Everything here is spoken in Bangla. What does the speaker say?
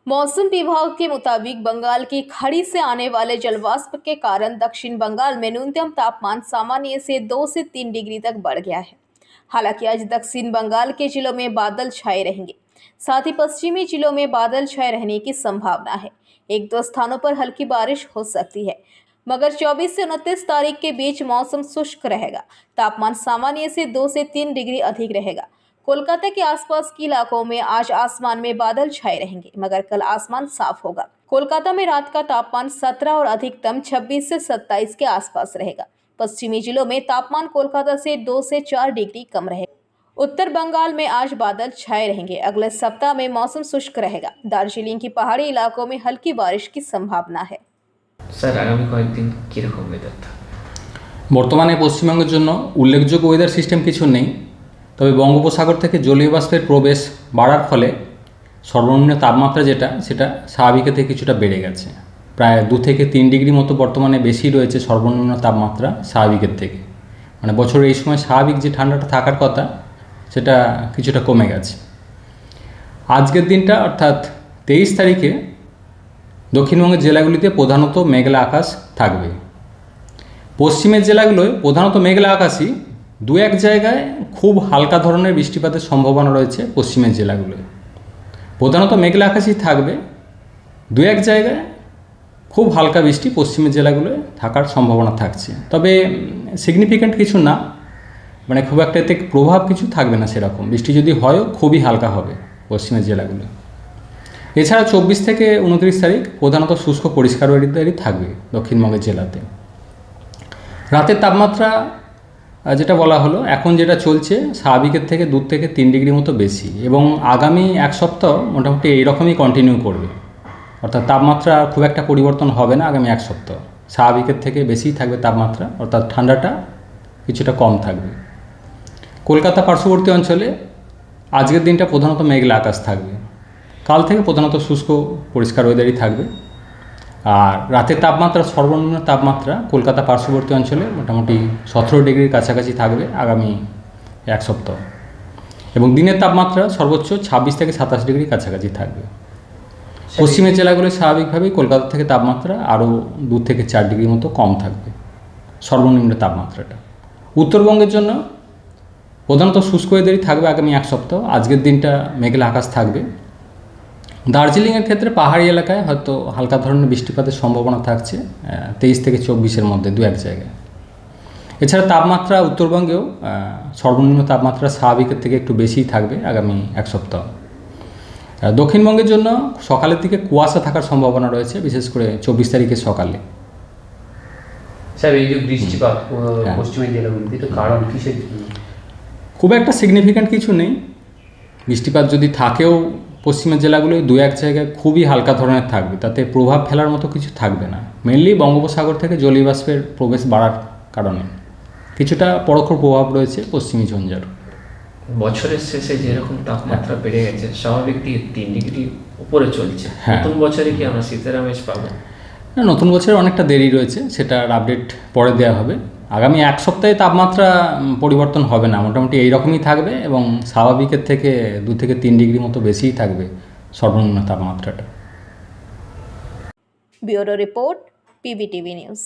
मौसम विभाग के मुताबिक बंगाल की खाड़ी से आने वाले जलवाष्प के कारण दक्षिण बंगाल में न्यूनतम तापमान सामान्य से 2 से 3 डिग्री तक बढ़ गया है। हालांकि आज दक्षिण बंगाल के जिलों में बादल छाए रहेंगे, साथ ही पश्चिमी जिलों में बादल छाए रहने की संभावना है। एक दो स्थानों पर हल्की बारिश हो सकती है, मगर 24 से 29 तारीख के बीच मौसम शुष्क रहेगा। तापमान सामान्य से 2 से 3 डिग्री अधिक रहेगा। कोलकाता के आसपास के इलाकों में आज आसमान में बादल छाए रहेंगे, मगर कल आसमान साफ होगा। कोलकाता में रात का तापमान 17 और अधिकतम 26 से 27 के आसपास रहेगा। पश्चिमी जिलों में तापमान कोलकाता से 2 से 4 डिग्री कम रहेगा। उत्तर बंगाल में आज बादल छाए रहेंगे। अगले सप्ताह में मौसम शुष्क रहेगा। दार्जिलिंग की पहाड़ी इलाकों में हल्की बारिश की संभावना है। सर आगामी कয়েকদিন কিরকম ওয়েদার থাকবে? বর্তমানে পশ্চিমবঙ্গের জন্য উল্লেখযোগ্য ওয়েদার সিস্টেম কিছু নেই, তবে বঙ্গোপসাগর থেকে জলীয় বাষ্পের প্রবেশ বাড়ার ফলে সর্বনিম্ন তাপমাত্রা সেটা স্বাভাবিকের থেকে কিছুটা বেড়ে গেছে। প্রায় 2 থেকে 3 ডিগ্রি মতো বর্তমানে বেশি রয়েছে সর্বনিম্ন তাপমাত্রা স্বাভাবিকের থেকে। মানে বছরের এই সময় স্বাভাবিক যে ঠান্ডাটা থাকার কথা সেটা কিছুটা কমে গেছে। আজকের দিনটা অর্থাৎ 23 তারিখে দক্ষিণবঙ্গের জেলাগুলিতে প্রধানত মেঘলা আকাশ থাকবে। পশ্চিমের জেলাগুলোয় প্রধানত মেঘলা আকাশই, দু এক জায়গায় খুব হালকা ধরনের বৃষ্টিপাতের সম্ভাবনা রয়েছে। পশ্চিমের জেলাগুলোয় প্রধানত মেঘলা আকাশই থাকবে, দু এক জায়গায় খুব হালকা বৃষ্টি পশ্চিমের জেলাগুলোয় থাকার সম্ভাবনা থাকছে। তবে সিগনিফিক্যান্ট কিছু না, মানে খুব একটা এতে প্রভাব কিছু থাকবে না সেরকম। বৃষ্টি যদি হয়ও খুবই হালকা হবে পশ্চিমের জেলাগুলো। এছাড়া 24 থেকে 29 তারিখ প্রধানত শুষ্ক পরিষ্কার ওয়েদারই থাকবে দক্ষিণবঙ্গের জেলাতে। রাতের তাপমাত্রা যেটা বলা হলো, এখন যেটা চলছে স্বাভাবিকের থেকে 2 থেকে 3 ডিগ্রি মতো বেশি, এবং আগামী এক সপ্তাহ মোটামুটি এইরকমই কন্টিনিউ করবে। অর্থাৎ তাপমাত্রা খুব একটা পরিবর্তন হবে না আগামী এক সপ্তাহ। স্বাভাবিকের থেকে বেশিই থাকবে তাপমাত্রা, অর্থাৎ ঠান্ডাটা কিছুটা কম থাকবে। কলকাতা পার্শ্ববর্তী অঞ্চলে আজকের দিনটা প্রধানত মেঘলা আকাশ থাকবে। কাল থেকে প্রধানত শুষ্ক পরিষ্কার ওয়েদারই থাকবে। আর রাতের তাপমাত্রা, সর্বনিম্ন তাপমাত্রা কলকাতা পার্শ্ববর্তী অঞ্চলে মোটামুটি 17 ডিগ্রির কাছাকাছি থাকবে আগামী এক সপ্তাহ, এবং দিনের তাপমাত্রা সর্বোচ্চ 26 থেকে 27 ডিগ্রির কাছাকাছি থাকবে। পশ্চিমের জেলাগুলো স্বাভাবিকভাবেই কলকাতা থেকে তাপমাত্রা আরও 2 থেকে 4 ডিগ্রি মতো কম থাকবে সর্বনিম্ন তাপমাত্রাটা। উত্তরবঙ্গের জন্য প্রধানত শুষ্ক ওয়েদারই থাকবে আগামী এক সপ্তাহ। আজকের দিনটা মেঘলা আকাশ থাকবে। দার্জিলিংয়ের ক্ষেত্রে পাহাড়ি এলাকায় হয়তো হালকা ধরনের বৃষ্টিপাতের সম্ভাবনা থাকছে 23 থেকে 24-এর মধ্যে দু এক জায়গায়। এছাড়া তাপমাত্রা উত্তরবঙ্গেও সর্বনিম্ন তাপমাত্রা স্বাভাবিকের থেকে একটু বেশিই থাকবে আগামী এক সপ্তাহ। দক্ষিণবঙ্গের জন্য সকালের দিকে কুয়াশা থাকার সম্ভাবনা রয়েছে, বিশেষ করে 24 তারিখের সকালে। স্যার এই যে বৃষ্টিপাত পশ্চিমের জেলাগুলিতে, তো কারণ কিসের? খুব একটা সিগনিফিক্যান্ট কিছু নেই। বৃষ্টিপাত যদি থাকেও পশ্চিমের জেলাগুলোয় দু এক জায়গায় খুবই হালকা ধরনের থাকবে, তাতে প্রভাব ফেলার মতো কিছু থাকবে না। মেনলি বঙ্গোপসাগর থেকে জলীয় বাষ্পের প্রবেশ বাড়ার কারণে কিছুটা পরোক্ষ প্রভাব রয়েছে পশ্চিমী ঝঞ্ঝার। বছরের শেষে যেরকম তাপমাত্রা বেড়ে গেছে, স্বাভাবিক থেকে 3 ডিগ্রি উপরে চলছে, নতুন বছরে কি আমরা শীতের আমেজ পাবো? না, নতুন বছরে অনেকটা দেরি রয়েছে, সেটার আপডেট পরে দেওয়া হবে। আগামী এক সপ্তাহে তাপমাত্রা পরিবর্তন হবে না, মোটামুটি এইরকমই থাকবে, এবং স্বাভাবিকের থেকে 2 থেকে 3 ডিগ্রি মতো বেশিই থাকবে সর্বনিম্ন তাপমাত্রাটা। Bureau report, PBTV news.